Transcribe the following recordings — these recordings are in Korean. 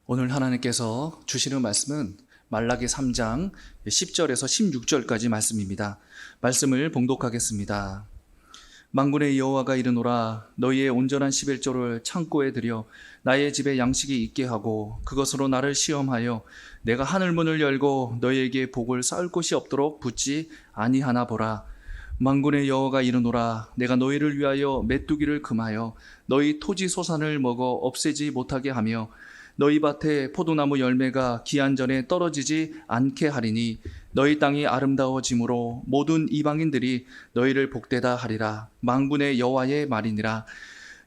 오늘 하나님께서 주시는 말씀은 말라기 3장 10절에서 16절까지 말씀입니다. 말씀을 봉독하겠습니다. 만군의 여호와가 이르노라, 너희의 온전한 11조를 창고에 들여 나의 집에 양식이 있게 하고 그것으로 나를 시험하여 내가 하늘문을 열고 너희에게 복을 쌓을 곳이 없도록 붙지 아니하나 보라. 만군의 여호와가 이르노라, 내가 너희를 위하여 메뚜기를 금하여 너희 토지 소산을 먹어 없애지 못하게 하며 너희 밭에 포도나무 열매가 기한 전에 떨어지지 않게 하리니 너희 땅이 아름다워짐으로 모든 이방인들이 너희를 복되다 하리라. 만군의 여호와의 말이니라.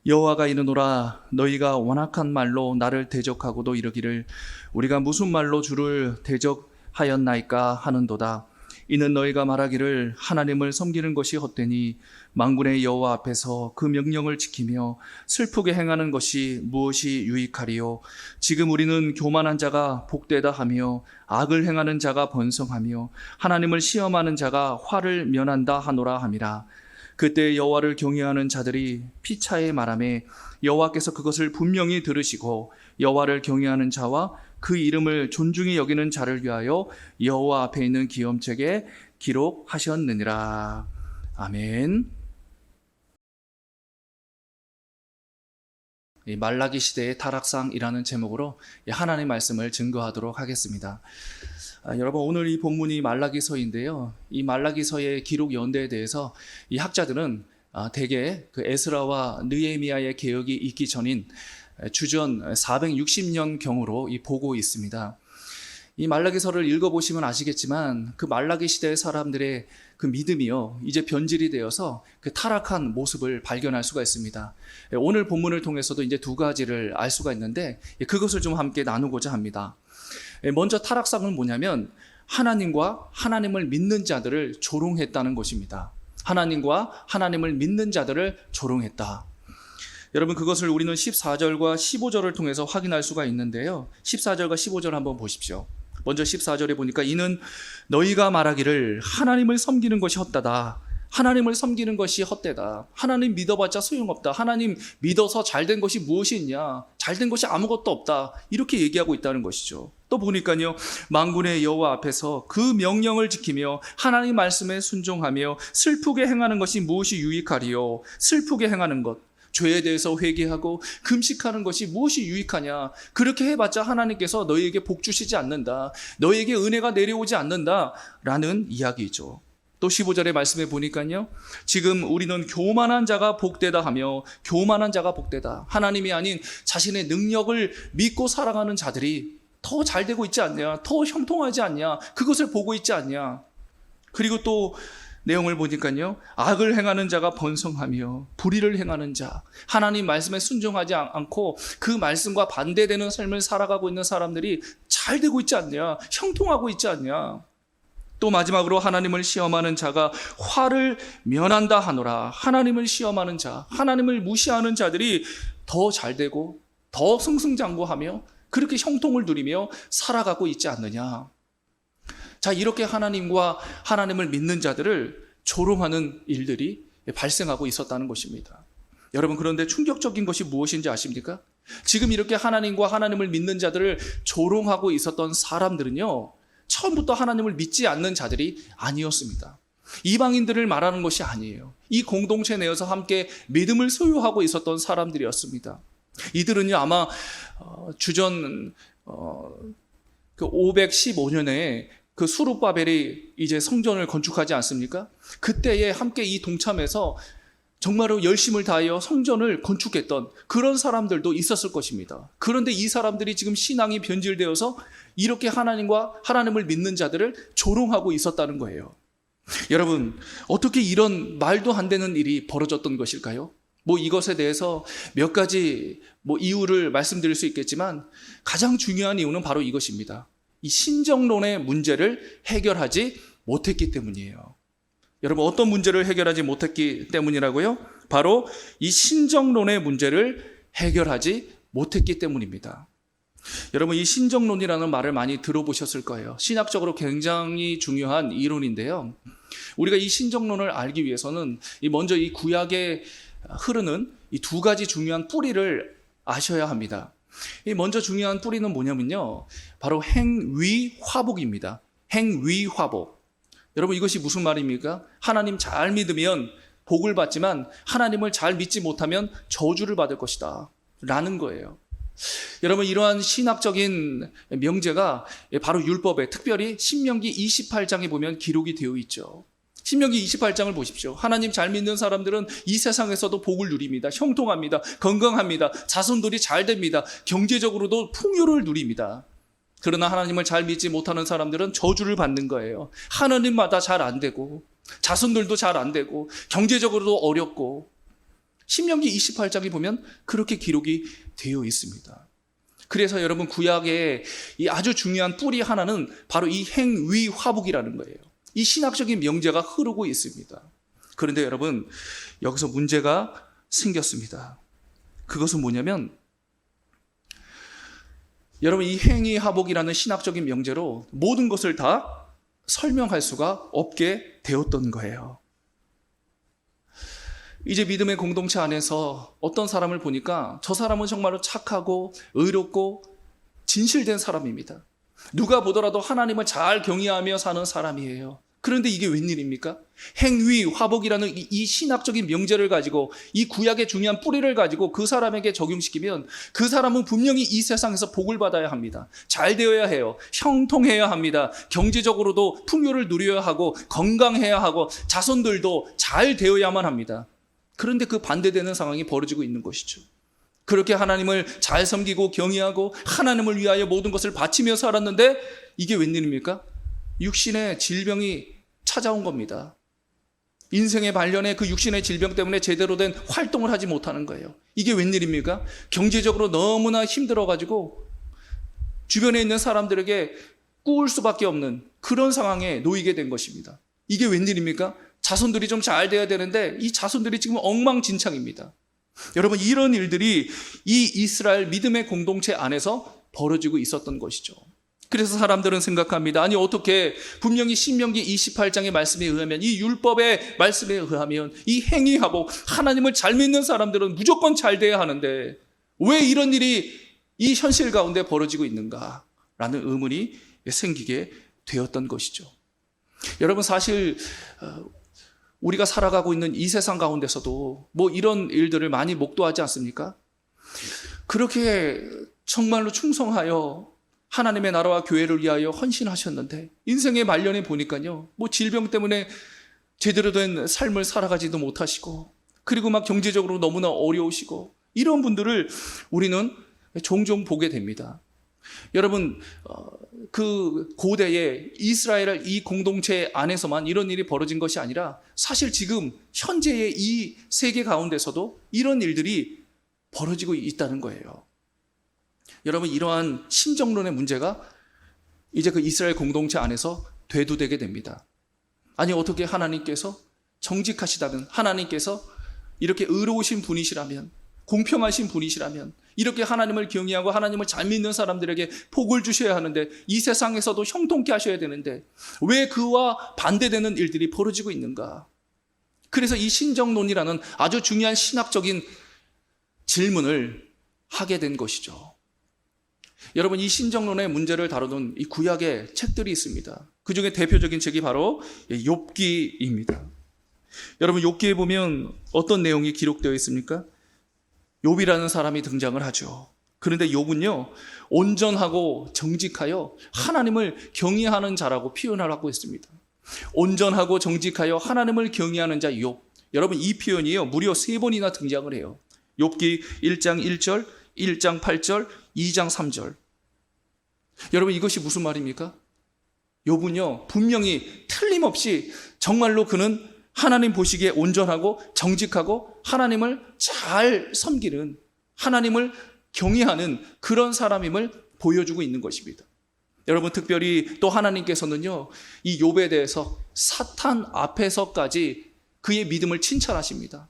여호와가 이르노라, 너희가 완악한 말로 나를 대적하고도 이르기를 우리가 무슨 말로 주를 대적하였나이까 하는도다. 이는 너희가 말하기를 하나님을 섬기는 것이 헛되니 만군의 여호와 앞에서 그 명령을 지키며 슬프게 행하는 것이 무엇이 유익하리요. 지금 우리는 교만한 자가 복되다 하며 악을 행하는 자가 번성하며 하나님을 시험하는 자가 화를 면한다 하노라 함이라. 그때 여호와를 경외하는 자들이 피차에 말하매 여호와께서 그것을 분명히 들으시고 여호와를 경외하는 자와 그 이름을 존중히 여기는 자를 위하여 여호와 앞에 있는 기염책에 기록하셨느니라. 아멘. 말라기 시대의 타락상이라는 제목으로 하나님의 말씀을 증거하도록 하겠습니다. 여러분, 오늘 이 본문이 말라기서인데요. 이 말라기서의 기록 연대에 대해서 이 학자들은 대개 그 에스라와 느헤미야의 개혁이 있기 전인 주전 460년 경으로 보고 있습니다. 이 말라기서를 읽어보시면 아시겠지만 그 말라기 시대의 사람들의 그 믿음이요, 이제 변질이 되어서 그 타락한 모습을 발견할 수가 있습니다. 오늘 본문을 통해서도 이제 두 가지를 알 수가 있는데 그것을 좀 함께 나누고자 합니다. 먼저 타락상은 뭐냐면 하나님과 하나님을 믿는 자들을 조롱했다는 것입니다. 하나님과 하나님을 믿는 자들을 조롱했다. 여러분, 그것을 우리는 14절과 15절을 통해서 확인할 수가 있는데요. 14절과 15절 한번 보십시오. 먼저 14절에 보니까 이는 너희가 말하기를 하나님을 섬기는 것이 헛되다. 하나님을 섬기는 것이 헛되다. 하나님 믿어봤자 소용없다. 하나님 믿어서 잘된 것이 무엇이 있냐. 잘된 것이 아무것도 없다. 이렇게 얘기하고 있다는 것이죠. 또 보니까요, 만군의 여호와 앞에서 그 명령을 지키며 하나님 말씀에 순종하며 슬프게 행하는 것이 무엇이 유익하리요. 슬프게 행하는 것, 죄에 대해서 회개하고 금식하는 것이 무엇이 유익하냐. 그렇게 해봤자 하나님께서 너희에게 복 주시지 않는다. 너희에게 은혜가 내려오지 않는다 라는 이야기죠. 또 15절의 말씀에 보니까요, 지금 우리는 교만한 자가 복되다 하며 교만한 자가 복되다. 하나님이 아닌 자신의 능력을 믿고 살아가는 자들이 더 잘되고 있지 않냐, 더 형통하지 않냐, 그것을 보고 있지 않냐. 그리고 또 내용을 보니까요, 악을 행하는 자가 번성하며 불의를 행하는 자, 하나님 말씀에 순종하지 않고 그 말씀과 반대되는 삶을 살아가고 있는 사람들이 잘 되고 있지 않냐, 형통하고 있지 않냐. 또 마지막으로 하나님을 시험하는 자가 화를 면한다 하노라. 하나님을 시험하는 자, 하나님을 무시하는 자들이 더 잘되고 더 승승장구하며 그렇게 형통을 누리며 살아가고 있지 않느냐. 자, 이렇게 하나님과 하나님을 믿는 자들을 조롱하는 일들이 발생하고 있었다는 것입니다. 여러분, 그런데 충격적인 것이 무엇인지 아십니까? 지금 이렇게 하나님과 하나님을 믿는 자들을 조롱하고 있었던 사람들은요, 처음부터 하나님을 믿지 않는 자들이 아니었습니다. 이방인들을 말하는 것이 아니에요. 이 공동체 내에서 함께 믿음을 소유하고 있었던 사람들이었습니다. 이들은요, 아마 주전 515년에 그 수룹바벨이 이제 성전을 건축하지 않습니까? 그때에 함께 이 동참해서 정말로 열심을 다하여 성전을 건축했던 그런 사람들도 있었을 것입니다. 그런데 이 사람들이 지금 신앙이 변질되어서 이렇게 하나님과 하나님을 믿는 자들을 조롱하고 있었다는 거예요. 여러분, 어떻게 이런 말도 안 되는 일이 벌어졌던 것일까요? 이것에 대해서 몇 가지 이유를 말씀드릴 수 있겠지만 가장 중요한 이유는 바로 이것입니다. 이 신정론의 문제를 해결하지 못했기 때문이에요. 여러분, 어떤 문제를 해결하지 못했기 때문이라고요? 바로 이 신정론의 문제를 해결하지 못했기 때문입니다. 여러분, 이 신정론이라는 말을 많이 들어보셨을 거예요. 신학적으로 굉장히 중요한 이론인데요. 우리가 이 신정론을 알기 위해서는 먼저 이 구약에 흐르는 이 두 가지 중요한 뿌리를 아셔야 합니다. 이 먼저 중요한 뿌리는 뭐냐면요, 바로 행위화복입니다. 행위화복. 여러분, 이것이 무슨 말입니까? 하나님 잘 믿으면 복을 받지만 하나님을 잘 믿지 못하면 저주를 받을 것이다 라는 거예요. 여러분, 이러한 신학적인 명제가 바로 율법에, 특별히 신명기 28장에 보면 기록이 되어 있죠. 신명기 28장을 보십시오. 하나님 잘 믿는 사람들은 이 세상에서도 복을 누립니다. 형통합니다. 건강합니다. 자손들이 잘 됩니다. 경제적으로도 풍요를 누립니다. 그러나 하나님을 잘 믿지 못하는 사람들은 저주를 받는 거예요. 하나님마다 잘 안 되고, 자손들도 잘 안 되고, 경제적으로도 어렵고. 신명기 28장에 보면 그렇게 기록이 되어 있습니다. 그래서 여러분, 구약의 이 아주 중요한 뿌리 하나는 바로 이 행위화복이라는 거예요. 이 신학적인 명제가 흐르고 있습니다. 그런데 여러분, 여기서 문제가 생겼습니다. 그것은 뭐냐면, 여러분, 이 행위화복이라는 신학적인 명제로 모든 것을 다 설명할 수가 없게 되었던 거예요. 이제 믿음의 공동체 안에서 어떤 사람을 보니까 저 사람은 정말로 착하고 의롭고 진실된 사람입니다. 누가 보더라도 하나님을 잘 경외하며 사는 사람이에요. 그런데 이게 웬일입니까? 행위화복이라는 이 신학적인 명제를 가지고, 이 구약의 중요한 뿌리를 가지고 그 사람에게 적용시키면 그 사람은 분명히 이 세상에서 복을 받아야 합니다. 잘 되어야 해요. 형통해야 합니다. 경제적으로도 풍요를 누려야 하고, 건강해야 하고, 자손들도 잘 되어야만 합니다. 그런데 그 반대되는 상황이 벌어지고 있는 것이죠. 그렇게 하나님을 잘 섬기고 경외하고 하나님을 위하여 모든 것을 바치며 살았는데 이게 웬일입니까? 육신의 질병이 찾아온 겁니다. 인생의 말년에 그 육신의 질병 때문에 제대로 된 활동을 하지 못하는 거예요. 이게 웬일입니까? 경제적으로 너무나 힘들어가지고 주변에 있는 사람들에게 꾸울 수밖에 없는 그런 상황에 놓이게 된 것입니다. 이게 웬일입니까? 자손들이 좀 잘 돼야 되는데 이 자손들이 지금 엉망진창입니다. 여러분, 이런 일들이 이 이스라엘 믿음의 공동체 안에서 벌어지고 있었던 것이죠. 그래서 사람들은 생각합니다. 아니, 어떻게 분명히 신명기 28장의 말씀에 의하면, 이 율법의 말씀에 의하면 이 행위하고 하나님을 잘 믿는 사람들은 무조건 잘 돼야 하는데 왜 이런 일이 이 현실 가운데 벌어지고 있는가 라는 의문이 생기게 되었던 것이죠. 여러분, 사실 우리가 살아가고 있는 이 세상 가운데서도 뭐 이런 일들을 많이 목도하지 않습니까? 그렇게 정말로 충성하여 하나님의 나라와 교회를 위하여 헌신하셨는데 인생의 말년에 보니까요, 뭐 질병 때문에 제대로 된 삶을 살아가지도 못하시고, 그리고 막 경제적으로 너무나 어려우시고, 이런 분들을 우리는 종종 보게 됩니다. 여러분, 그 고대에 이스라엘 이 공동체 안에서만 이런 일이 벌어진 것이 아니라 사실 지금 현재의 이 세계 가운데서도 이런 일들이 벌어지고 있다는 거예요. 여러분, 이러한 신정론의 문제가 이제 그 이스라엘 공동체 안에서 되도되게 됩니다. 아니, 어떻게 하나님께서 정직하시다면, 하나님께서 이렇게 의로우신 분이시라면, 공평하신 분이시라면 이렇게 하나님을 경외하고 하나님을 잘 믿는 사람들에게 복을 주셔야 하는데, 이 세상에서도 형통케 하셔야 되는데 왜 그와 반대되는 일들이 벌어지고 있는가? 그래서 이 신정론이라는 아주 중요한 신학적인 질문을 하게 된 것이죠. 여러분, 이 신정론의 문제를 다루는 이 구약의 책들이 있습니다. 그 중에 대표적인 책이 바로 욥기입니다. 여러분, 욥기에 보면 어떤 내용이 기록되어 있습니까? 욥이라는 사람이 등장을 하죠. 그런데 욥은요, 온전하고 정직하여 하나님을 경외하는 자라고 표현을 하고 있습니다. 온전하고 정직하여 하나님을 경외하는 자 욥. 여러분, 이 표현이요, 무려 3번이나 등장을 해요. 욥기 1장 1절, 1장 8절, 2장 3절. 여러분, 이것이 무슨 말입니까? 욥은요, 분명히 틀림없이 정말로 그는 하나님 보시기에 온전하고 정직하고 하나님을 잘 섬기는, 하나님을 경외하는 그런 사람임을 보여주고 있는 것입니다. 여러분, 특별히 또 하나님께서는요, 이 욥에 대해서 사탄 앞에서까지 그의 믿음을 칭찬하십니다.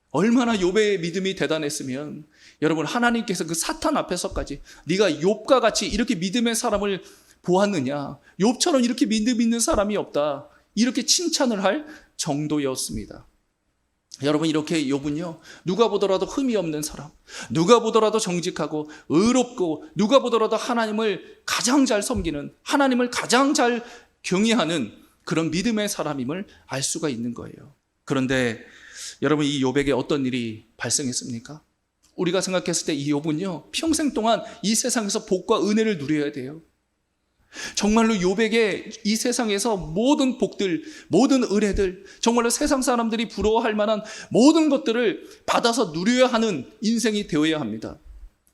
얼마나 욥의 믿음이 대단했으면 여러분, 하나님께서 그 사탄 앞에서까지 네가 욥과 같이 이렇게 믿음의 사람을 보았느냐, 욥처럼 이렇게 믿음 있는 사람이 없다, 이렇게 칭찬을 할 정도였습니다. 여러분, 이렇게 욥은요, 누가 보더라도 흠이 없는 사람, 누가 보더라도 정직하고 의롭고, 누가 보더라도 하나님을 가장 잘 섬기는, 하나님을 가장 잘 경외하는 그런 믿음의 사람임을 알 수가 있는 거예요. 그런데 여러분, 이 욥에게 어떤 일이 발생했습니까? 우리가 생각했을 때 이 욥은요, 평생 동안 이 세상에서 복과 은혜를 누려야 돼요. 정말로 욥에게 이 세상에서 모든 복들, 모든 은혜들, 정말로 세상 사람들이 부러워할 만한 모든 것들을 받아서 누려야 하는 인생이 되어야 합니다.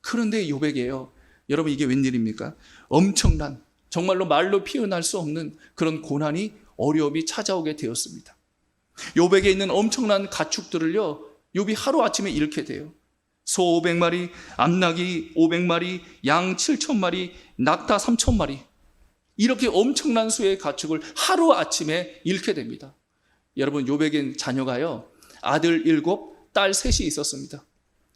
그런데 욥에게요, 여러분, 이게 웬일입니까? 엄청난, 정말로 말로 표현할 수 없는 그런 고난이, 어려움이 찾아오게 되었습니다. 욥에게 있는 엄청난 가축들을요, 욥이 하루아침에 잃게 돼요. 소 500마리, 암나귀 500마리, 양 7,000마리, 낙타 3,000마리, 이렇게 엄청난 수의 가축을 하루아침에 잃게 됩니다. 여러분, 욥에겐 자녀가요, 아들 7, 딸 3이 있었습니다.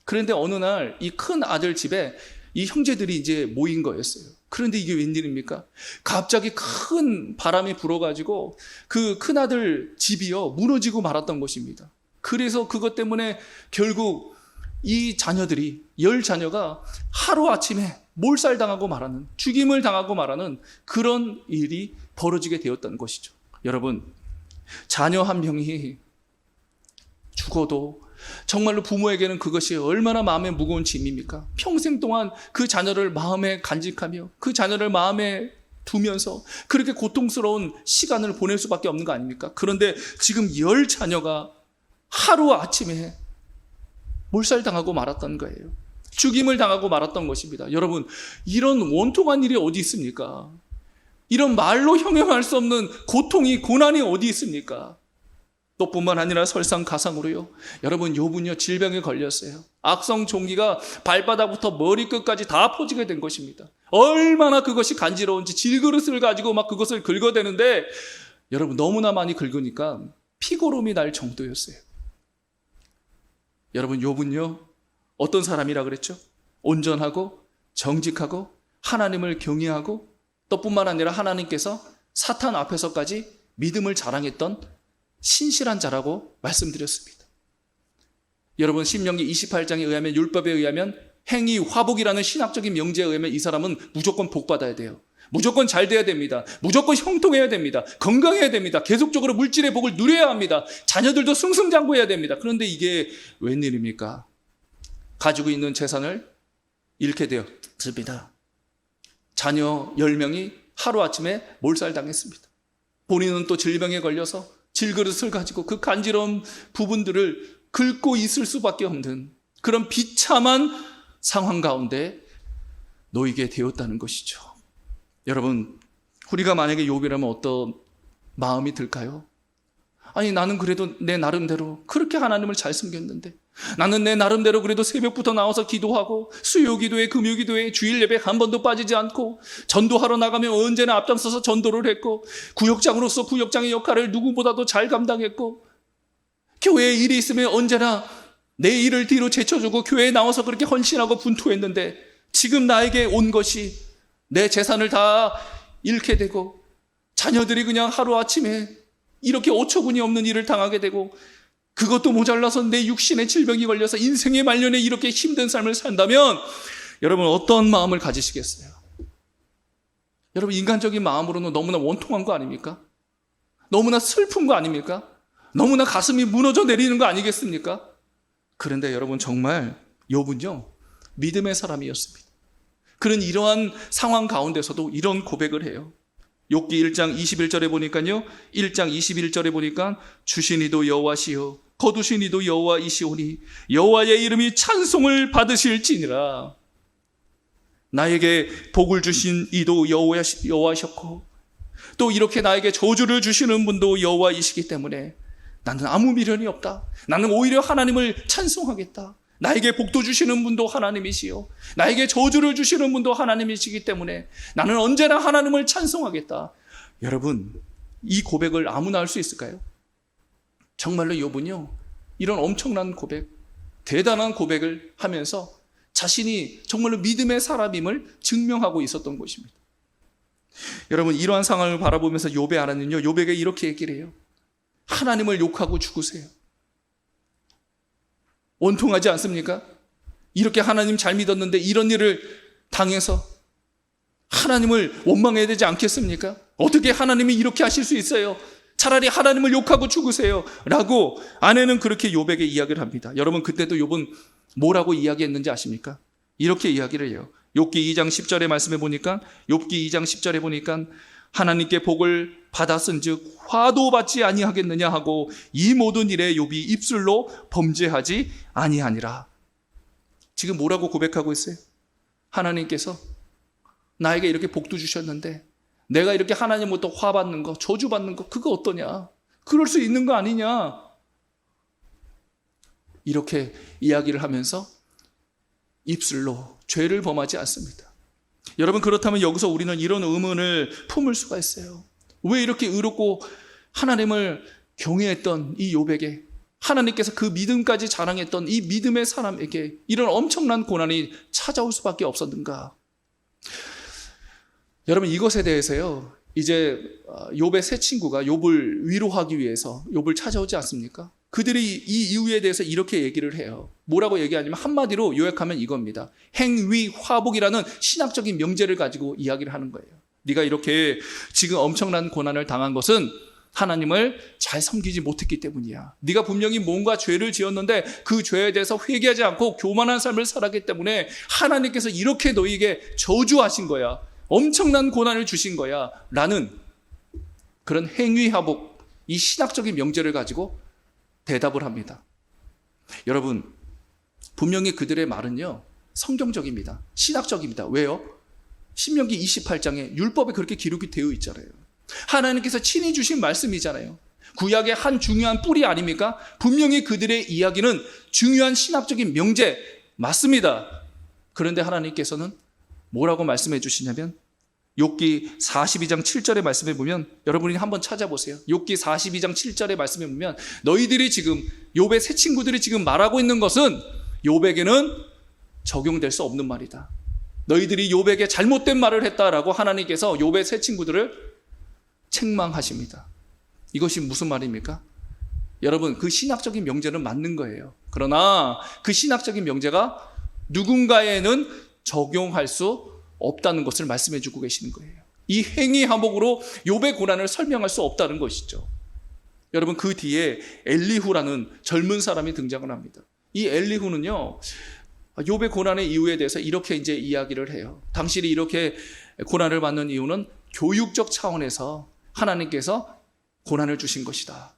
그런데 어느 날 이 큰 아들 집에 이 형제들이 이제 모인 거였어요. 그런데 이게 웬일입니까? 갑자기 큰 바람이 불어가지고 그 큰아들 집이요, 무너지고 말았던 것입니다. 그래서 그것 때문에 결국 이 자녀들이, 10자녀가 하루아침에 몰살당하고 말하는, 죽임을 당하고 말하는 그런 일이 벌어지게 되었던 것이죠. 여러분, 자녀 한 명이 죽어도 정말로 부모에게는 그것이 얼마나 마음에 무거운 짐입니까? 평생 동안 그 자녀를 마음에 간직하며 그 자녀를 마음에 두면서 그렇게 고통스러운 시간을 보낼 수밖에 없는 거 아닙니까? 그런데 지금 10자녀가 하루아침에 몰살당하고 말았던 거예요. 죽임을 당하고 말았던 것입니다. 여러분, 이런 원통한 일이 어디 있습니까? 이런 말로 형용할 수 없는 고통이, 고난이 어디 있습니까? 또 뿐만 아니라 설상가상으로요, 여러분, 욥은요, 질병에 걸렸어요. 악성 종기가 발바닥부터 머리끝까지 다 퍼지게 된 것입니다. 얼마나 그것이 간지러운지 질그릇을 가지고 막 그것을 긁어대는데, 여러분, 너무나 많이 긁으니까 피고름이 날 정도였어요. 여러분, 욥은요, 어떤 사람이라 그랬죠? 온전하고 정직하고 하나님을 경외하고, 또 뿐만 아니라 하나님께서 사탄 앞에서까지 믿음을 자랑했던 신실한 자라고 말씀드렸습니다. 여러분, 신명기 28장에 의하면, 율법에 의하면, 행위 화복이라는 신학적인 명제에 의하면 이 사람은 무조건 복 받아야 돼요. 무조건 잘 돼야 됩니다. 무조건 형통해야 됩니다. 건강해야 됩니다. 계속적으로 물질의 복을 누려야 합니다. 자녀들도 승승장구해야 됩니다. 그런데 이게 웬일입니까? 가지고 있는 재산을 잃게 되었습니다. 자녀 10명이 하루아침에 몰살당했습니다. 본인은 또 질병에 걸려서 질그릇을 가지고 그 간지러운 부분들을 긁고 있을 수밖에 없는 그런 비참한 상황 가운데 놓이게 되었다는 것이죠. 여러분, 우리가 만약에 욥이라면 어떤 마음이 들까요? 아니, 나는 그래도 내 나름대로 그렇게 하나님을 잘 섬겼는데, 나는 내 나름대로 그래도 새벽부터 나와서 기도하고, 수요 기도회, 금요 기도회, 주일 예배 한 번도 빠지지 않고, 전도하러 나가면 언제나 앞장서서 전도를 했고, 구역장으로서 구역장의 역할을 누구보다도 잘 감당했고, 교회에 일이 있으면 언제나 내 일을 뒤로 제쳐주고 교회에 나와서 그렇게 헌신하고 분투했는데, 지금 나에게 온 것이 내 재산을 다 잃게 되고, 자녀들이 그냥 하루아침에 이렇게 어처구니 없는 일을 당하게 되고, 그것도 모자라서 내 육신의 질병이 걸려서 인생의 말년에 이렇게 힘든 삶을 산다면, 여러분, 어떤 마음을 가지시겠어요? 여러분, 인간적인 마음으로는 너무나 원통한 거 아닙니까? 너무나 슬픈 거 아닙니까? 너무나 가슴이 무너져 내리는 거 아니겠습니까? 그런데 여러분, 정말 욥은요, 믿음의 사람이었습니다. 그런 이러한 상황 가운데서도 이런 고백을 해요. 욥기 1장 21절에 보니까요, 1장 21절에 보니까 주신 이도 여호와시요 거두신 이도 여호와이시오니 여호와의 이름이 찬송을 받으실지니라. 나에게 복을 주신 이도 여호와셨고, 또 이렇게 나에게 저주를 주시는 분도 여호와이시기 때문에 나는 아무 미련이 없다. 나는 오히려 하나님을 찬송하겠다. 나에게 복도 주시는 분도 하나님이시요, 나에게 저주를 주시는 분도 하나님이시기 때문에 나는 언제나 하나님을 찬송하겠다. 여러분, 이 고백을 아무나 할 수 있을까요? 정말로 욥은요, 이런 엄청난 고백, 대단한 고백을 하면서 자신이 정말로 믿음의 사람임을 증명하고 있었던 것입니다. 여러분, 이러한 상황을 바라보면서 욥의 하나님은요, 욥에게 이렇게 얘기를 해요. 하나님을 욕하고 죽으세요. 원통하지 않습니까? 이렇게 하나님 잘 믿었는데 이런 일을 당해서 하나님을 원망해야 되지 않겠습니까? 어떻게 하나님이 이렇게 하실 수 있어요? 차라리 하나님을 욕하고 죽으세요 라고 아내는 그렇게 욥에게 이야기를 합니다. 여러분, 그때도 욥은 뭐라고 이야기했는지 아십니까? 이렇게 이야기를 해요. 욥기 2장 10절에 말씀해 보니까, 욥기 2장 10절에 보니까 하나님께 복을 받았은즉 화도 받지 아니하겠느냐 하고 이 모든 일에 욥이 입술로 범죄하지 아니하니라. 지금 뭐라고 고백하고 있어요? 하나님께서 나에게 이렇게 복도 주셨는데 내가 이렇게 하나님부터 화 받는 거, 저주 받는 거, 그거 어떠냐? 그럴 수 있는 거 아니냐? 이렇게 이야기를 하면서 입술로 죄를 범하지 않습니다. 여러분, 그렇다면 여기서 우리는 이런 의문을 품을 수가 있어요. 왜 이렇게 의롭고 하나님을 경외했던 이 욥에게, 하나님께서 그 믿음까지 자랑했던 이 믿음의 사람에게 이런 엄청난 고난이 찾아올 수밖에 없었는가? 여러분, 이것에 대해서요, 이제 욥의 세 친구가 욥을 위로하기 위해서 욥을 찾아오지 않습니까? 그들이 이 이유에 대해서 이렇게 얘기를 해요. 뭐라고 얘기하냐면 한마디로 요약하면 이겁니다. 행위화복이라는 신학적인 명제를 가지고 이야기를 하는 거예요. 네가 이렇게 지금 엄청난 고난을 당한 것은 하나님을 잘 섬기지 못했기 때문이야. 네가 분명히 뭔가 죄를 지었는데 그 죄에 대해서 회개하지 않고 교만한 삶을 살았기 때문에 하나님께서 이렇게 너에게 저주하신 거야. 엄청난 고난을 주신 거야. 라는 그런 행위화복, 이 신학적인 명제를 가지고 대답을 합니다. 여러분, 분명히 그들의 말은요, 성경적입니다. 신학적입니다. 왜요? 신명기 28장에 율법에 그렇게 기록이 되어 있잖아요. 하나님께서 친히 주신 말씀이잖아요. 구약의 한 중요한 뿌리 아닙니까? 분명히 그들의 이야기는 중요한 신학적인 명제 맞습니다. 그런데 하나님께서는 뭐라고 말씀해 주시냐면 욥기 42장 7절의 말씀에 보면, 여러분이 한번 찾아보세요. 욥기 42장 7절의 말씀에 보면 너희들이 지금 욥의 세 친구들이 지금 말하고 있는 것은 욥에게는 적용될 수 없는 말이다. 너희들이 욥에게 잘못된 말을 했다라고 하나님께서 욥의 세 친구들을 책망하십니다. 이것이 무슨 말입니까? 여러분, 그 신학적인 명제는 맞는 거예요. 그러나 그 신학적인 명제가 누군가에는 적용할 수 없다는 것을 말씀해 주고 계시는 거예요. 이 행위화복으로 욥의 고난을 설명할 수 없다는 것이죠. 여러분, 그 뒤에 엘리후라는 젊은 사람이 등장을 합니다. 이 엘리후는요, 욥의 고난의 이유에 대해서 이렇게 이제 이야기를 해요. 당신이 이렇게 고난을 받는 이유는 교육적 차원에서 하나님께서 고난을 주신 것이다.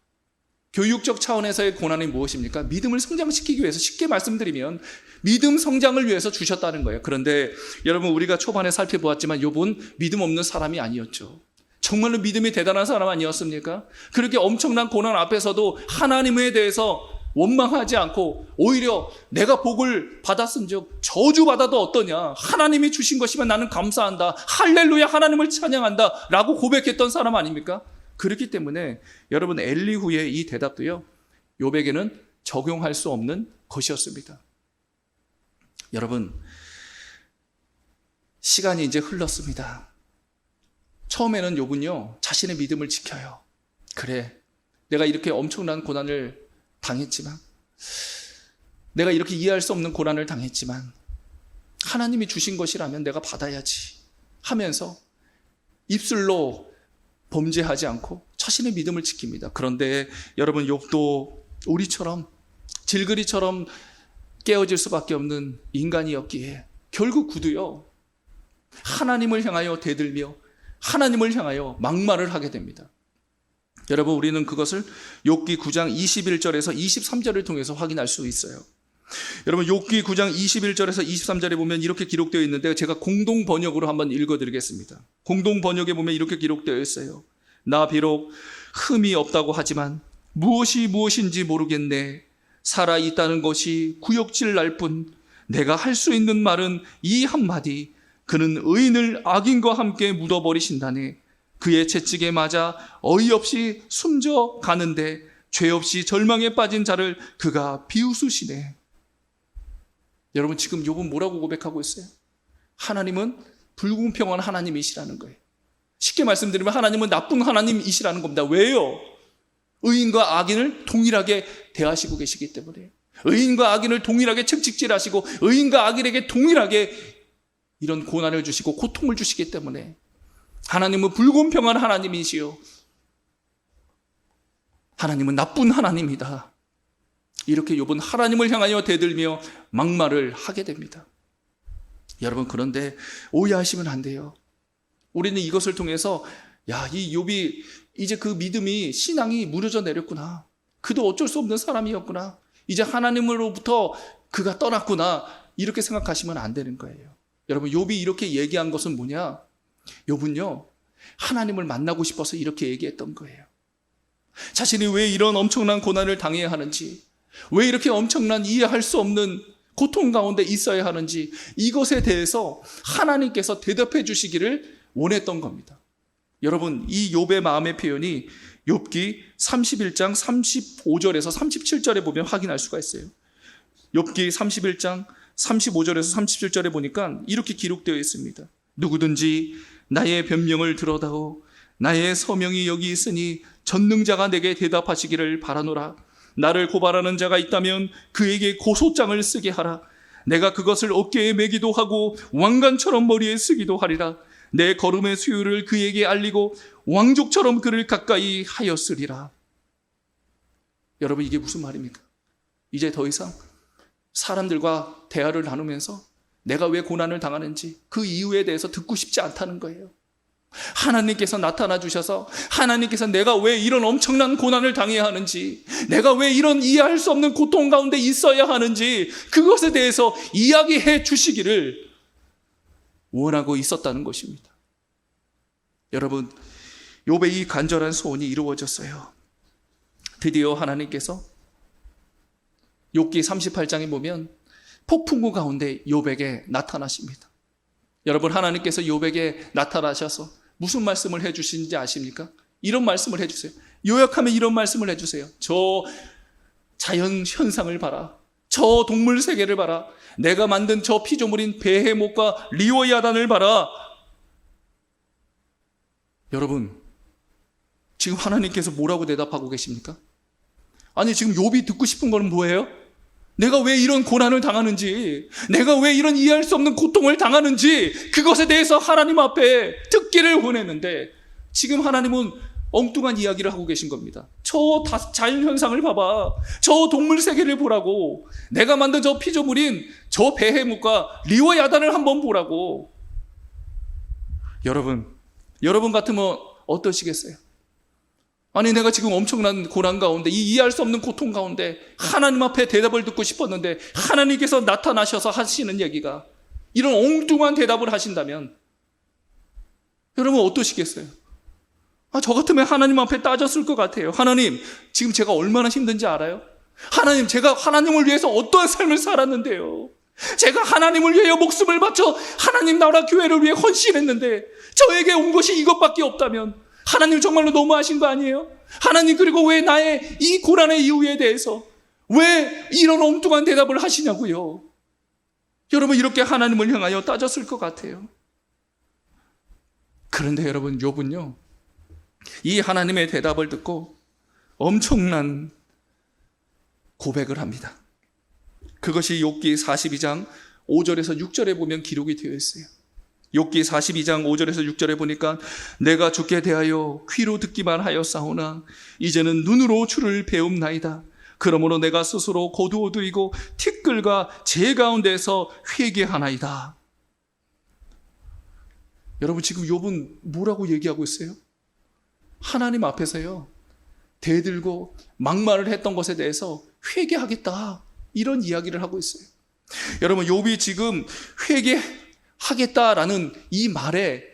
교육적 차원에서의 고난이 무엇입니까? 믿음을 성장시키기 위해서, 쉽게 말씀드리면 믿음 성장을 위해서 주셨다는 거예요. 그런데 여러분, 우리가 초반에 살펴보았지만 욥은 믿음 없는 사람이 아니었죠. 정말로 믿음이 대단한 사람 아니었습니까? 그렇게 엄청난 고난 앞에서도 하나님에 대해서 원망하지 않고 오히려 내가 복을 받았은즉 저주받아도 어떠냐, 하나님이 주신 것이면 나는 감사한다, 할렐루야, 하나님을 찬양한다 라고 고백했던 사람 아닙니까? 그렇기 때문에 여러분, 엘리후의 이 대답도요, 욥에게는 적용할 수 없는 것이었습니다. 여러분, 시간이 이제 흘렀습니다. 처음에는 욥은요, 자신의 믿음을 지켜요. 그래, 내가 이렇게 엄청난 고난을 당했지만, 내가 이렇게 이해할 수 없는 고난을 당했지만 하나님이 주신 것이라면 내가 받아야지 하면서 입술로 범죄하지 않고 자신의 믿음을 지킵니다. 그런데 여러분, 욥도 우리처럼 질그리처럼 깨어질 수밖에 없는 인간이었기에 결국 그도요, 하나님을 향하여 대들며 하나님을 향하여 막말을 하게 됩니다. 여러분, 우리는 그것을 욥기 9장 21절에서 23절을 통해서 확인할 수 있어요. 여러분, 욥기 9장 21절에서 23절에 보면 이렇게 기록되어 있는데 제가 공동 번역으로 한번 읽어드리겠습니다. 공동 번역에 보면 이렇게 기록되어 있어요. 나 비록 흠이 없다고 하지만 무엇이 무엇인지 모르겠네. 살아있다는 것이 구역질 날 뿐. 내가 할 수 있는 말은 이 한마디. 그는 의인을 악인과 함께 묻어버리신다네. 그의 채찍에 맞아 어이없이 숨져 가는데 죄 없이 절망에 빠진 자를 그가 비웃으시네. 여러분, 지금 욥은 뭐라고 고백하고 있어요? 하나님은 불공평한 하나님이시라는 거예요. 쉽게 말씀드리면 하나님은 나쁜 하나님이시라는 겁니다. 왜요? 의인과 악인을 동일하게 대하시고 계시기 때문에. 의인과 악인을 동일하게 채찍질하시고 의인과 악인에게 동일하게 이런 고난을 주시고 고통을 주시기 때문에 하나님은 불공평한 하나님이시요, 하나님은 나쁜 하나님이다. 이렇게 욥은 하나님을 향하여 대들며 막말을 하게 됩니다. 여러분, 그런데 오해하시면 안 돼요. 우리는 이것을 통해서 이 욥이 이제 그 믿음이, 신앙이 무너져 내렸구나, 그도 어쩔 수 없는 사람이었구나, 이제 하나님으로부터 그가 떠났구나, 이렇게 생각하시면 안 되는 거예요. 여러분, 욥이 이렇게 얘기한 것은 뭐냐? 욥은요, 하나님을 만나고 싶어서 이렇게 얘기했던 거예요. 자신이 왜 이런 엄청난 고난을 당해야 하는지, 왜 이렇게 엄청난 이해할 수 없는 고통 가운데 있어야 하는지, 이것에 대해서 하나님께서 대답해 주시기를 원했던 겁니다. 여러분, 이 욥의 마음의 표현이 욥기 31장 35절에서 37절에 보면 확인할 수가 있어요. 욥기 31장 35절에서 37절에 보니까 이렇게 기록되어 있습니다. 누구든지 나의 변명을 들어다오, 나의 서명이 여기 있으니 전능자가 내게 대답하시기를 바라노라. 나를 고발하는 자가 있다면 그에게 고소장을 쓰게 하라. 내가 그것을 어깨에 매기도 하고 왕관처럼 머리에 쓰기도 하리라. 내 걸음의 수요를 그에게 알리고 왕족처럼 그를 가까이 하였으리라. 여러분, 이게 무슨 말입니까? 이제 더 이상 사람들과 대화를 나누면서 내가 왜 고난을 당하는지 그 이유에 대해서 듣고 싶지 않다는 거예요. 하나님께서 나타나 주셔서 하나님께서 내가 왜 이런 엄청난 고난을 당해야 하는지, 내가 왜 이런 이해할 수 없는 고통 가운데 있어야 하는지, 그것에 대해서 이야기해 주시기를 원하고 있었다는 것입니다. 여러분, 욥의 이 간절한 소원이 이루어졌어요. 드디어 하나님께서 욥기 38장에 보면 폭풍우 가운데 욥에게 나타나십니다. 여러분, 하나님께서 욥에게 나타나셔서 무슨 말씀을 해주시는지 아십니까? 이런 말씀을 해주세요. 요약하면 이런 말씀을 해주세요. 저 자연 현상을 봐라. 저 동물 세계를 봐라. 내가 만든 저 피조물인 베헤못과 리오야단을 봐라. 여러분, 지금 하나님께서 뭐라고 대답하고 계십니까? 아니, 지금 욥이 듣고 싶은 거는 뭐예요? 내가 왜 이런 고난을 당하는지, 내가 왜 이런 이해할 수 없는 고통을 당하는지, 그것에 대해서 하나님 앞에 듣기를 원했는데, 지금 하나님은 엉뚱한 이야기를 하고 계신 겁니다. 저 자연현상을 봐봐. 저 동물 세계를 보라고. 내가 만든 저 피조물인 저 베헤못과 리오야단을 한번 보라고. 여러분 같으면 어떠시겠어요? 아니, 내가 지금 엄청난 고난 가운데, 이 이해할 수 없는 고통 가운데 하나님 앞에 대답을 듣고 싶었는데 하나님께서 나타나셔서 하시는 얘기가 이런 엉뚱한 대답을 하신다면 여러분 어떠시겠어요? 저 같으면 하나님 앞에 따졌을 것 같아요. 하나님, 지금 제가 얼마나 힘든지 알아요? 하나님, 제가 하나님을 위해서 어떠한 삶을 살았는데요. 제가 하나님을 위해 목숨을 바쳐 하나님 나라 교회를 위해 헌신했는데 저에게 온 것이 이것밖에 없다면 하나님 정말로 너무하신 거 아니에요? 하나님, 그리고 왜 나의 이 고난의 이유에 대해서 왜 이런 엉뚱한 대답을 하시냐고요? 여러분, 이렇게 하나님을 향하여 따졌을 것 같아요. 그런데 여러분, 욥은요, 이 하나님의 대답을 듣고 엄청난 고백을 합니다. 그것이 욥기 42장 5절에서 6절에 보면 기록이 되어 있어요. 욥기 42장 5절에서 6절에 보니까 내가 주께 대하여 귀로 듣기만 하였사오나 이제는 눈으로 주를 배움나이다. 그러므로 내가 스스로 고두어두이고 티끌과 재 가운데서 회개하나이다. 여러분, 지금 욥은 뭐라고 얘기하고 있어요? 하나님 앞에서요, 대들고 막말을 했던 것에 대해서 회개하겠다, 이런 이야기를 하고 있어요. 여러분, 욥이 지금 회개하겠다라는 이 말에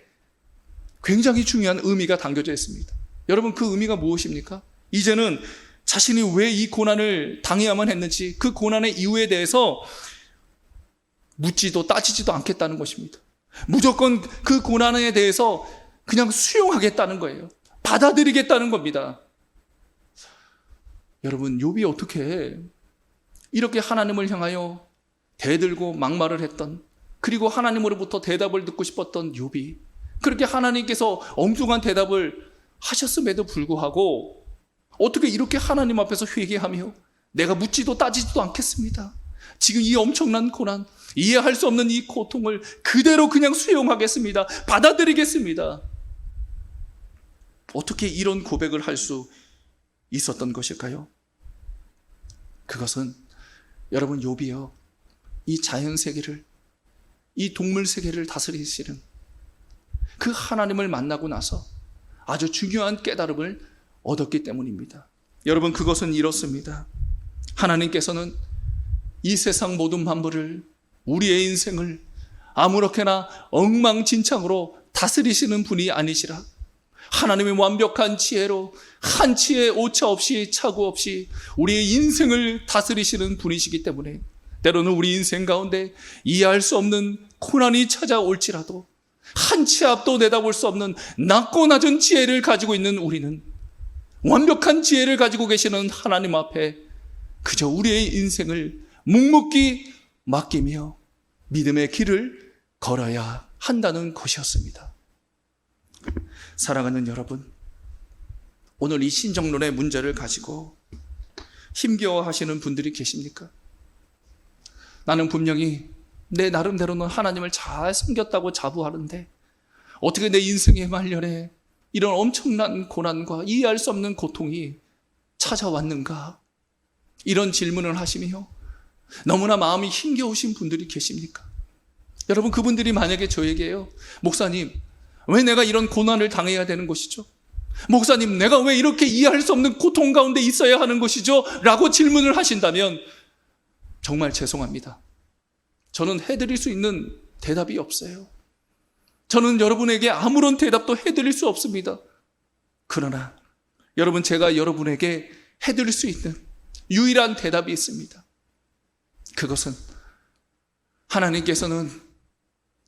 굉장히 중요한 의미가 담겨져 있습니다. 여러분, 그 의미가 무엇입니까? 이제는 자신이 왜 이 고난을 당해야만 했는지, 그 고난의 이유에 대해서 묻지도 따지지도 않겠다는 것입니다. 무조건 그 고난에 대해서 그냥 수용하겠다는 거예요. 받아들이겠다는 겁니다. 여러분, 욥이 어떻게 이렇게 하나님을 향하여 대들고 막말을 했던, 그리고 하나님으로부터 대답을 듣고 싶었던 욥이 그렇게 하나님께서 엉뚱한 대답을 하셨음에도 불구하고 어떻게 이렇게 하나님 앞에서 회개하며 내가 묻지도 따지지도 않겠습니다. 지금 이 엄청난 고난, 이해할 수 없는 이 고통을 그대로 그냥 수용하겠습니다. 받아들이겠습니다. 어떻게 이런 고백을 할 수 있었던 것일까요? 그것은 여러분, 욥이요, 이 자연 세계를, 이 동물 세계를 다스리시는 그 하나님을 만나고 나서 아주 중요한 깨달음을 얻었기 때문입니다. 여러분, 그것은 이렇습니다. 하나님께서는 이 세상 모든 만물을, 우리의 인생을 아무렇게나 엉망진창으로 다스리시는 분이 아니시라. 하나님의 완벽한 지혜로 한치의 오차 없이 착오 없이 우리의 인생을 다스리시는 분이시기 때문에 때로는 우리 인생 가운데 이해할 수 없는 고난이 찾아올지라도 한치 앞도 내다볼 수 없는 낮고 낮은 지혜를 가지고 있는 우리는 완벽한 지혜를 가지고 계시는 하나님 앞에 그저 우리의 인생을 묵묵히 맡기며 믿음의 길을 걸어야 한다는 것이었습니다. 사랑하는 여러분, 오늘 이 신정론의 문제를 가지고 힘겨워하시는 분들이 계십니까? 나는 분명히 내 나름대로는 하나님을 잘 섬겼다고 자부하는데 어떻게 내 인생의 말년에 이런 엄청난 고난과 이해할 수 없는 고통이 찾아왔는가? 이런 질문을 하시며 너무나 마음이 힘겨우신 분들이 계십니까? 여러분, 그분들이 만약에 저에게요, 목사님, 왜 내가 이런 고난을 당해야 되는 것이죠? 목사님, 내가 왜 이렇게 이해할 수 없는 고통 가운데 있어야 하는 것이죠? 라고 질문을 하신다면 정말 죄송합니다. 저는 해드릴 수 있는 대답이 없어요. 저는 여러분에게 아무런 대답도 해드릴 수 없습니다. 그러나 여러분, 제가 여러분에게 해드릴 수 있는 유일한 대답이 있습니다. 그것은 하나님께서는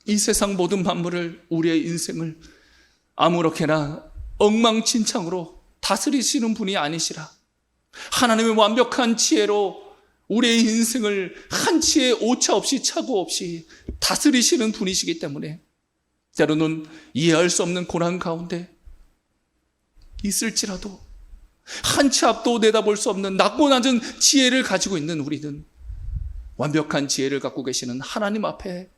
이 세상 모든 만물을, 우리의 인생을 아무렇게나 엉망진창으로 다스리시는 분이 아니시라. 하나님의 완벽한 지혜로 우리의 인생을 한치의 오차 없이 착오 없이 다스리시는 분이시기 때문에 때로는 이해할 수 없는 고난 가운데 있을지라도 한치 앞도 내다볼 수 없는 낮고 낮은 지혜를 가지고 있는 우리는 완벽한 지혜를 갖고 계시는 하나님 앞에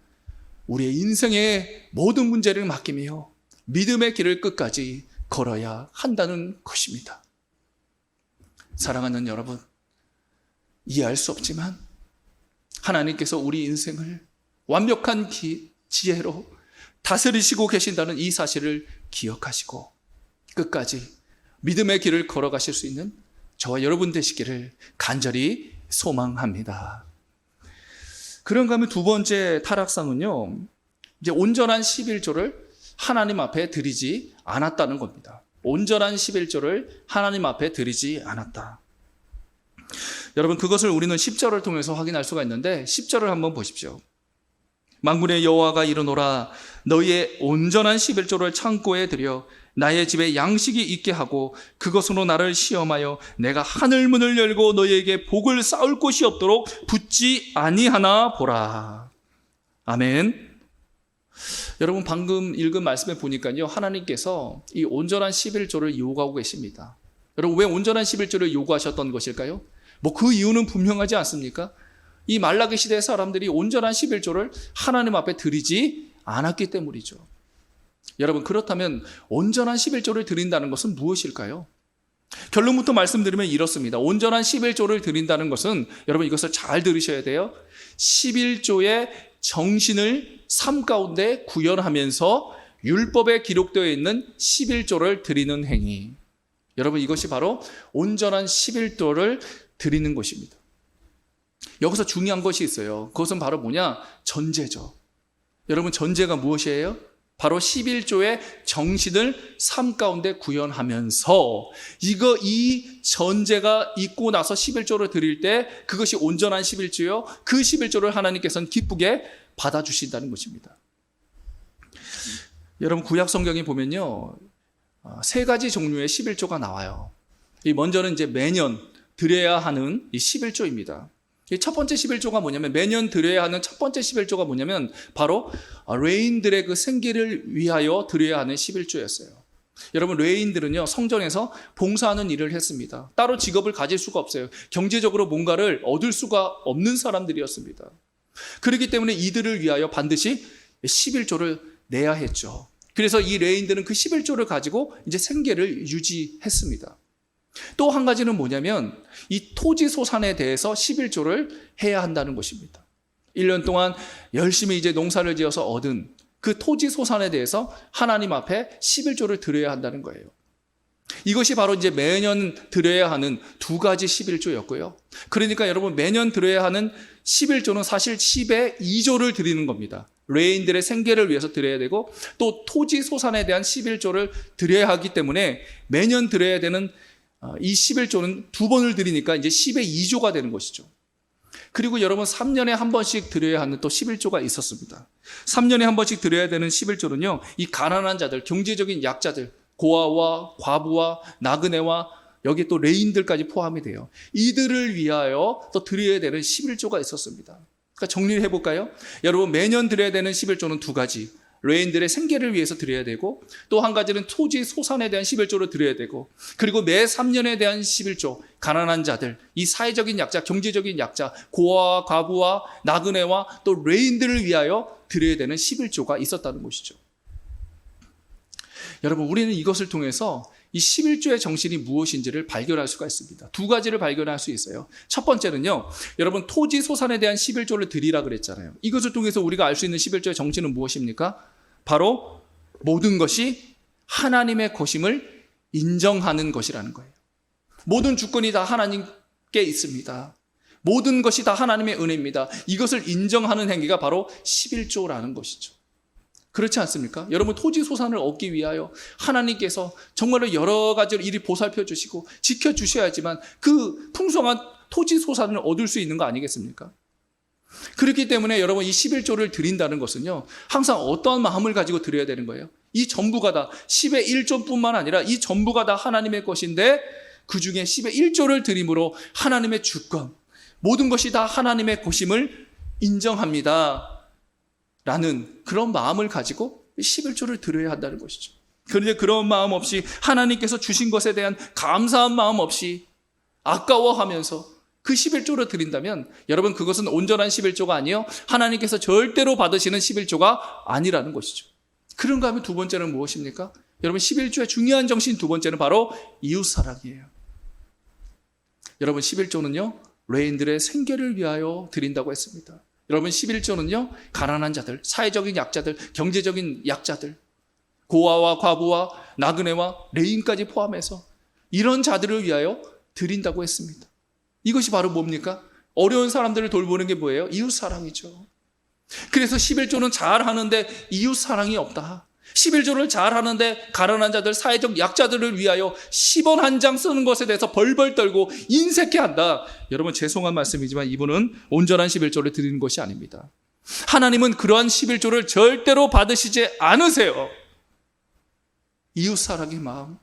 우리의 인생의 모든 문제를 맡기며 믿음의 길을 끝까지 걸어야 한다는 것입니다. 사랑하는 여러분, 이해할 수 없지만 하나님께서 우리 인생을 완벽한 지혜로 다스리시고 계신다는 이 사실을 기억하시고 끝까지 믿음의 길을 걸어가실 수 있는 저와 여러분 되시기를 간절히 소망합니다. 그런가 하면 두 번째 타락상은요, 이제 온전한 11조를 하나님 앞에 드리지 않았다는 겁니다. 온전한 11조를 하나님 앞에 드리지 않았다. 여러분, 그것을 우리는 10절을 통해서 확인할 수가 있는데 10절을 한번 보십시오. 만군의 여호와가 이르노라, 너희의 온전한 11조를 창고에 들여 나의 집에 양식이 있게 하고 그것으로 나를 시험하여 내가 하늘 문을 열고 너희에게 복을 쌓을 곳이 없도록 붙지 아니하나 보라. 아멘. 여러분, 방금 읽은 말씀에 보니까요, 하나님께서 이 온전한 11조를 요구하고 계십니다. 여러분, 왜 온전한 11조를 요구하셨던 것일까요? 그 이유는 분명하지 않습니까? 이 말라기 시대 사람들이 온전한 11조를 하나님 앞에 드리지 않았기 때문이죠. 여러분, 그렇다면 온전한 11조를 드린다는 것은 무엇일까요? 결론부터 말씀드리면 이렇습니다. 온전한 11조를 드린다는 것은, 여러분 이것을 잘 들으셔야 돼요. 11조의 정신을 삶 가운데 구현하면서 율법에 기록되어 있는 11조를 드리는 행위. 여러분, 이것이 바로 온전한 11조를 드리는 것입니다. 여기서 중요한 것이 있어요. 그것은 바로 뭐냐? 전제죠. 여러분, 전제가 무엇이에요? 바로 11조의 정신을 삶 가운데 구현하면서 이 전제가 있고 나서 11조를 드릴 때 그것이 온전한 11조요. 그 11조를 하나님께서는 기쁘게 받아주신다는 것입니다. 여러분, 구약 성경에 보면요, 세 가지 종류의 11조가 나와요. 먼저는 이제 매년 드려야 하는 이 11조입니다. 첫 번째 11조가 뭐냐면, 매년 드려야 하는 첫 번째 11조가 뭐냐면 바로 레인들의 그 생계를 위하여 드려야 하는 11조였어요. 여러분, 레위인들은요, 성전에서 봉사하는 일을 했습니다. 따로 직업을 가질 수가 없어요. 경제적으로 뭔가를 얻을 수가 없는 사람들이었습니다. 그렇기 때문에 이들을 위하여 반드시 11조를 내야 했죠. 그래서 이 레위인들은 그 11조를 가지고 이제 생계를 유지했습니다. 또 한 가지는 뭐냐면 이 토지 소산에 대해서 11조를 해야 한다는 것입니다. 1년 동안 열심히 이제 농사를 지어서 얻은 그 토지 소산에 대해서 하나님 앞에 11조를 드려야 한다는 거예요. 이것이 바로 이제 매년 드려야 하는 두 가지 11조였고요. 그러니까 여러분, 매년 드려야 하는 11조는 사실 10의 2조를 드리는 겁니다. 레위인들의 생계를 위해서 드려야 되고 또 토지 소산에 대한 11조를 드려야 하기 때문에 매년 드려야 되는 이 11조는 두 번을 드리니까 이제 10의 2조가 되는 것이죠. 그리고 여러분, 3년에 한 번씩 드려야 하는 또 11조가 있었습니다. 3년에 한 번씩 드려야 되는 11조는요, 이 가난한 자들, 경제적인 약자들, 고아와 과부와 나그네와 여기 또 레인들까지 포함이 돼요. 이들을 위하여 또 드려야 되는 11조가 있었습니다. 그러니까 정리를 해볼까요? 여러분, 매년 드려야 되는 11조는 두 가지. 레인들의 생계를 위해서 드려야 되고 또 한 가지는 토지 소산에 대한 11조를 드려야 되고 그리고 매 3년에 대한 11조, 가난한 자들, 이 사회적인 약자, 경제적인 약자, 고아와 과부와 나그네와 또 레인들을 위하여 드려야 되는 11조가 있었다는 것이죠. 여러분, 우리는 이것을 통해서 이 11조의 정신이 무엇인지를 발견할 수가 있습니다. 두 가지를 발견할 수 있어요. 첫 번째는요, 여러분, 토지 소산에 대한 11조를 드리라 그랬잖아요. 이것을 통해서 우리가 알 수 있는 11조의 정신은 무엇입니까? 바로 모든 것이 하나님의 것임을 인정하는 것이라는 거예요. 모든 주권이 다 하나님께 있습니다. 모든 것이 다 하나님의 은혜입니다. 이것을 인정하는 행위가 바로 11조라는 것이죠. 그렇지 않습니까? 여러분, 토지 소산을 얻기 위하여 하나님께서 정말로 여러 가지로 이리 보살펴 주시고 지켜주셔야지만 그 풍성한 토지 소산을 얻을 수 있는 거 아니겠습니까? 그렇기 때문에 여러분, 이 11조를 드린다는 것은요, 항상 어떠한 마음을 가지고 드려야 되는 거예요? 이 전부가 다 10의 1조뿐만 아니라 이 전부가 다 하나님의 것인데 그 중에 10의 1조를 드림으로 하나님의 주권, 모든 것이 다 하나님의 것임을 인정합니다 라는 그런 마음을 가지고 11조를 드려야 한다는 것이죠. 그런데 그런 마음 없이 하나님께서 주신 것에 대한 감사한 마음 없이 아까워하면서 그 11조를 드린다면 여러분, 그것은 온전한 11조가 아니요, 하나님께서 절대로 받으시는 11조가 아니라는 것이죠. 그런가 하면 두 번째는 무엇입니까? 여러분, 11조의 중요한 정신 두 번째는 바로 이웃사랑이에요. 여러분, 11조는요 레인들의 생계를 위하여 드린다고 했습니다. 여러분, 11조는요 가난한 자들, 사회적인 약자들, 경제적인 약자들, 고아와 과부와 나그네와 레인까지 포함해서 이런 자들을 위하여 드린다고 했습니다. 이것이 바로 뭡니까? 어려운 사람들을 돌보는 게 뭐예요? 이웃사랑이죠. 그래서 11조는 잘하는데 이웃사랑이 없다. 11조를 잘하는데 가난한 자들, 사회적 약자들을 위하여 10원 한 장 쓰는 것에 대해서 벌벌 떨고 인색해한다. 여러분, 죄송한 말씀이지만 이분은 온전한 11조를 드리는 것이 아닙니다. 하나님은 그러한 11조를 절대로 받으시지 않으세요. 이웃사랑의 마음,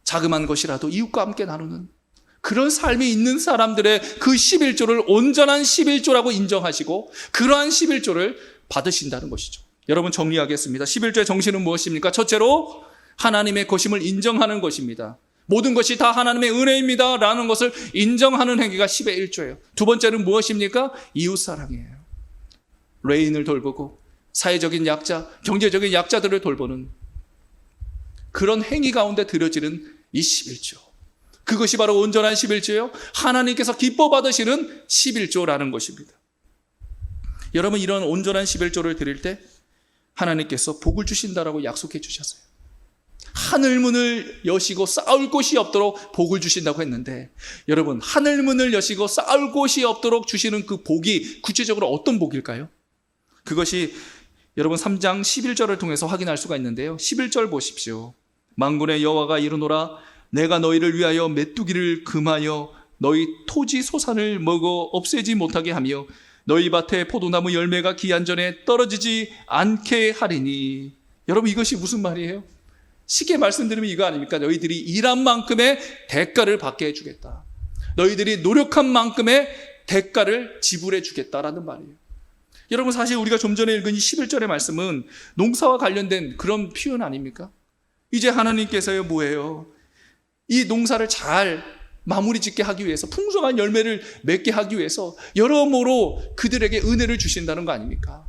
자그마한 것이라도 이웃과 함께 나누는 그런 삶이 있는 사람들의 그 11조를 온전한 11조라고 인정하시고 그러한 11조를 받으신다는 것이죠. 여러분, 정리하겠습니다. 11조의 정신은 무엇입니까? 첫째로 하나님의 것임을 인정하는 것입니다. 모든 것이 다 하나님의 은혜입니다 라는 것을 인정하는 행위가 10의 1조예요. 두 번째는 무엇입니까? 이웃사랑이에요. 레인을 돌보고 사회적인 약자, 경제적인 약자들을 돌보는 그런 행위 가운데 드려지는 이 11조. 그것이 바로 온전한 11조예요. 하나님께서 기뻐 받으시는 11조라는 것입니다. 여러분, 이런 온전한 11조를 드릴 때 하나님께서 복을 주신다라고 약속해 주셨어요. 하늘문을 여시고 쌓을 곳이 없도록 복을 주신다고 했는데, 여러분, 하늘문을 여시고 쌓을 곳이 없도록 주시는 그 복이 구체적으로 어떤 복일까요? 그것이 여러분 3장 11절을 통해서 확인할 수가 있는데요. 11절 보십시오. 만군의 여호와가 이르노라, 내가 너희를 위하여 메뚜기를 금하여 너희 토지 소산을 먹어 없애지 못하게 하며 너희 밭에 포도나무 열매가 기한 전에 떨어지지 않게 하리니. 여러분, 이것이 무슨 말이에요? 쉽게 말씀드리면 이거 아닙니까? 너희들이 일한 만큼의 대가를 받게 해주겠다. 너희들이 노력한 만큼의 대가를 지불해 주겠다라는 말이에요. 여러분, 사실 우리가 좀 전에 읽은 이 11절의 말씀은 농사와 관련된 그런 표현 아닙니까? 이제 하나님께서요 뭐예요? 이 농사를 잘 마무리 짓게 하기 위해서, 풍성한 열매를 맺게 하기 위해서 여러모로 그들에게 은혜를 주신다는 거 아닙니까?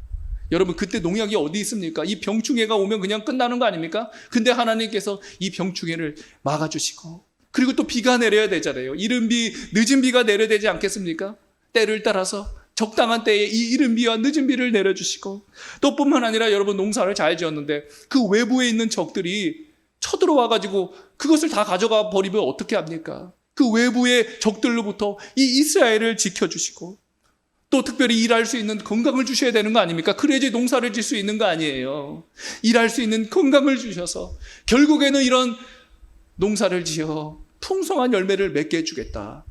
여러분, 그때 농약이 어디 있습니까? 이 병충해가 오면 그냥 끝나는 거 아닙니까? 근데 하나님께서 이 병충해를 막아주시고, 그리고 또 비가 내려야 되잖아요. 이른 비, 늦은 비가 내려야 되지 않겠습니까? 때를 따라서 적당한 때에 이 이른 비와 늦은 비를 내려주시고, 또 뿐만 아니라 여러분, 농사를 잘 지었는데 그 외부에 있는 적들이 쳐들어와가지고 그것을 다 가져가 버리면 어떻게 합니까? 그 외부의 적들로부터 이 이스라엘을 지켜주시고, 또 특별히 일할 수 있는 건강을 주셔야 되는 거 아닙니까? 그래야지 농사를 질 수 있는 거 아니에요. 일할 수 있는 건강을 주셔서 결국에는 이런 농사를 지어 풍성한 열매를 맺게 해주겠다.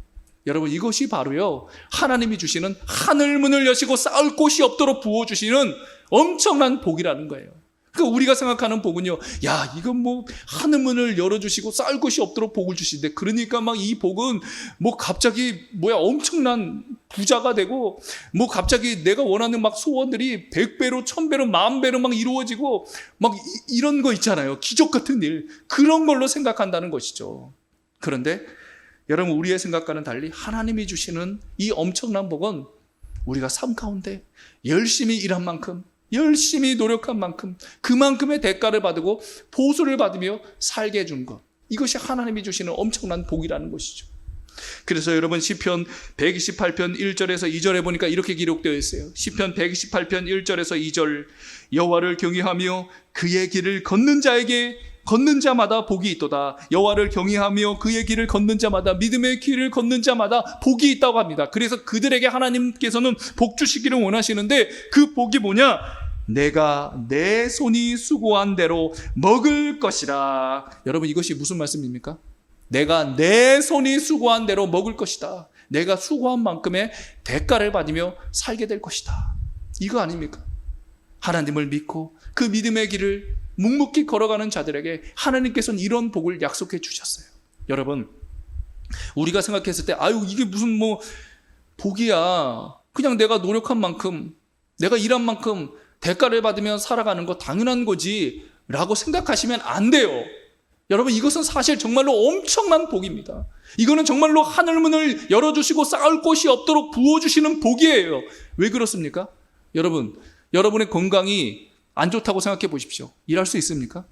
여러분, 이것이 바로요, 하나님이 주시는 하늘 문을 여시고 쌓을 곳이 없도록 부어주시는 엄청난 복이라는 거예요. 그러니까 우리가 생각하는 복은요, 야, 이건 뭐 하늘 문을 열어주시고 쌓을 곳이 없도록 복을 주시는데, 그러니까 막 이 복은 뭐 갑자기 엄청난 부자가 되고, 뭐 갑자기 내가 원하는 막 소원들이 100배로 1000배로 10,000배로 막 이루어지고 막 이런 거 있잖아요. 기적 같은 일, 그런 걸로 생각한다는 것이죠. 그런데 여러분, 우리의 생각과는 달리 하나님이 주시는 이 엄청난 복은 우리가 삶 가운데 열심히 일한 만큼, 열심히 노력한 만큼 그만큼의 대가를 받고 보수를 받으며 살게 해주는 것, 이것이 하나님이 주시는 엄청난 복이라는 것이죠. 그래서 여러분, 시편 128편 1절에서 2절에 보니까 이렇게 기록되어 있어요. 시편 128편 1절에서 2절, 여호와를 경외하며 그의 길을 걷는 자마다 복이 있도다. 여호와를 경외하며 그의 길을 걷는 자마다, 믿음의 길을 걷는 자마다 복이 있다고 합니다. 그래서 그들에게 하나님께서는 복 주시기를 원하시는데, 그 복이 뭐냐? 내가 내 손이 수고한 대로 먹을 것이라. 여러분, 이것이 무슨 말씀입니까? 내가 내 손이 수고한 대로 먹을 것이다. 내가 수고한 만큼의 대가를 받으며 살게 될 것이다. 이거 아닙니까? 하나님을 믿고 그 믿음의 길을 묵묵히 걸어가는 자들에게 하나님께서는 이런 복을 약속해 주셨어요. 여러분, 우리가 생각했을 때, 아유, 이게 무슨 복이야. 그냥 내가 노력한 만큼, 내가 일한 만큼 대가를 받으며 살아가는 거 당연한 거지 라고 생각하시면 안 돼요. 여러분, 이것은 사실 정말로 엄청난 복입니다. 이거는 정말로 하늘문을 열어주시고 쌓을 곳이 없도록 부어주시는 복이에요. 왜 그렇습니까? 여러분, 여러분의 건강이 안 좋다고 생각해 보십시오. 일할 수 있습니까?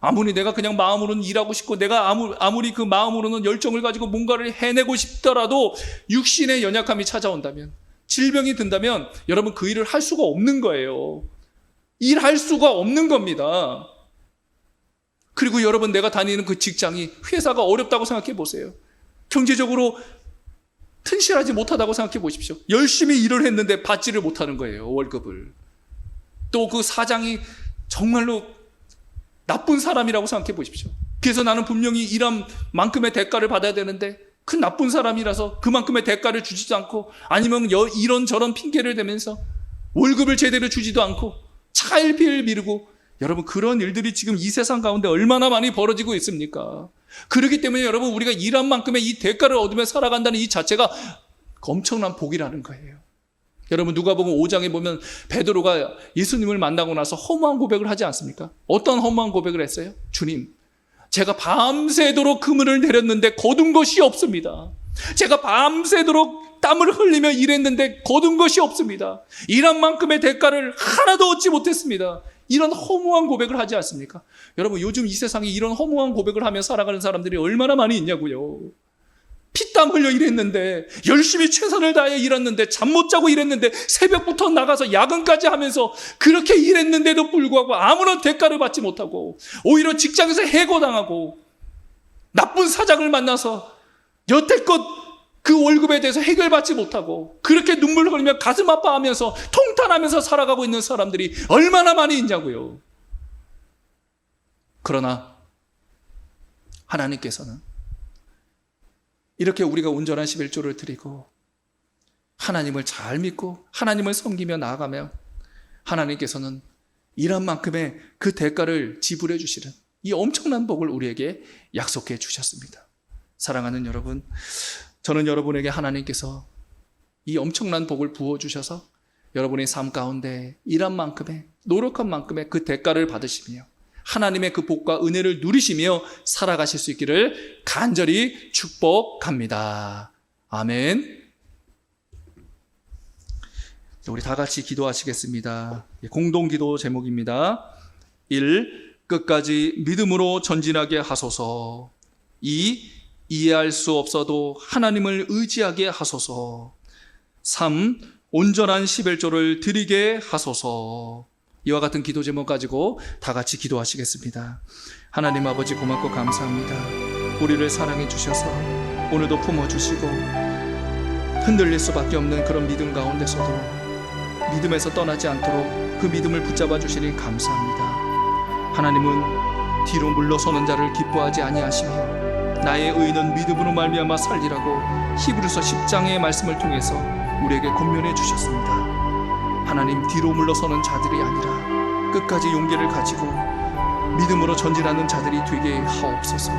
아무리 내가 그냥 마음으로는 일하고 싶고, 내가 아무리 그 마음으로는 열정을 가지고 뭔가를 해내고 싶더라도 육신의 연약함이 찾아온다면, 질병이 든다면 여러분, 그 일을 할 수가 없는 거예요. 일할 수가 없는 겁니다. 그리고 여러분, 내가 다니는 그 직장이, 회사가 어렵다고 생각해 보세요. 경제적으로 튼실하지 못하다고 생각해 보십시오. 열심히 일을 했는데 받지를 못하는 거예요, 월급을. 또 그 사장이 정말로 나쁜 사람이라고 생각해 보십시오. 그래서 나는 분명히 일한 만큼의 대가를 받아야 되는데 그 나쁜 사람이라서 그만큼의 대가를 주지도 않고, 아니면 이런저런 핑계를 대면서 월급을 제대로 주지도 않고 차일피일 미루고, 여러분, 그런 일들이 지금 이 세상 가운데 얼마나 많이 벌어지고 있습니까? 그렇기 때문에 여러분, 우리가 일한 만큼의 이 대가를 얻으며 살아간다는 이 자체가 엄청난 복이라는 거예요. 여러분, 누가복음 5장에 보면 베드로가 예수님을 만나고 나서 허무한 고백을 하지 않습니까? 어떤 허무한 고백을 했어요? 주님, 제가 밤새도록 그물을 내렸는데 거둔 것이 없습니다. 제가 밤새도록 땀을 흘리며 일했는데 거둔 것이 없습니다. 일한 만큼의 대가를 하나도 얻지 못했습니다. 이런 허무한 고백을 하지 않습니까? 여러분, 요즘 이 세상에 이런 허무한 고백을 하며 살아가는 사람들이 얼마나 많이 있냐고요. 피땀 흘려 일했는데, 열심히 최선을 다해 일했는데, 잠 못 자고 일했는데, 새벽부터 나가서 야근까지 하면서 그렇게 일했는데도 불구하고 아무런 대가를 받지 못하고, 오히려 직장에서 해고당하고, 나쁜 사장을 만나서 여태껏 그 월급에 대해서 해결받지 못하고, 그렇게 눈물 흘리며 가슴 아파하면서 통탄하면서 살아가고 있는 사람들이 얼마나 많이 있냐고요. 그러나 하나님께서는 이렇게 우리가 온전한 11조를 드리고 하나님을 잘 믿고 하나님을 섬기며 나아가며, 하나님께서는 일한 만큼의 그 대가를 지불해 주시는 이 엄청난 복을 우리에게 약속해 주셨습니다. 사랑하는 여러분, 저는 여러분에게 하나님께서 이 엄청난 복을 부어주셔서 여러분의 삶 가운데 일한 만큼의, 노력한 만큼의 그 대가를 받으시며 하나님의 그 복과 은혜를 누리시며 살아가실 수 있기를 간절히 축복합니다. 아멘. 우리 다 같이 기도하시겠습니다. 공동기도 제목입니다. 1. 끝까지 믿음으로 전진하게 하소서. 2. 이해할 수 없어도 하나님을 의지하게 하소서. 3. 온전한 11조를 드리게 하소서. 이와 같은 기도 제목 가지고 다 같이 기도하시겠습니다. 하나님 아버지 고맙고 감사합니다. 우리를 사랑해 주셔서 오늘도 품어주시고 흔들릴 수밖에 없는 그런 믿음 가운데서도 믿음에서 떠나지 않도록 그 믿음을 붙잡아 주시니 감사합니다. 하나님은 뒤로 물러서는 자를 기뻐하지 아니하시며 나의 의는 믿음으로 말미암아 살리라고 히브리서 10장의 말씀을 통해서 우리에게 권면해 주셨습니다. 하나님, 뒤로 물러서는 자들이 아니라 끝까지 용기를 가지고 믿음으로 전진하는 자들이 되게 하옵소서.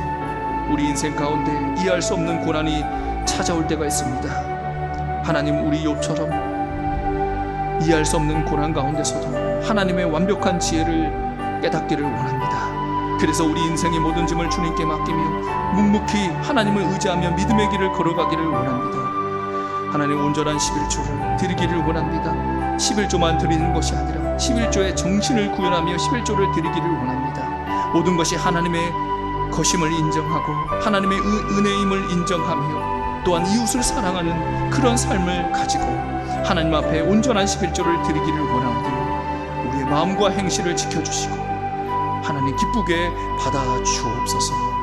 우리 인생 가운데 이해할 수 없는 고난이 찾아올 때가 있습니다. 하나님, 우리 욥처럼 이해할 수 없는 고난 가운데서도 하나님의 완벽한 지혜를 깨닫기를 원합니다. 그래서 우리 인생의 모든 짐을 주님께 맡기며 묵묵히 하나님을 의지하며 믿음의 길을 걸어가기를 원합니다. 하나님, 온전한 11조를 드리기를 원합니다. 11조만 드리는 것이 아니라 11조의 정신을 구현하며 11조를 드리기를 원합니다. 모든 것이 하나님의 것임을 인정하고 하나님의 은혜임을 인정하며 또한 이웃을 사랑하는 그런 삶을 가지고 하나님 앞에 온전한 11조를 드리기를 원하오니 우리의 마음과 행실을 지켜주시고 하나님 기쁘게 받아 주옵소서.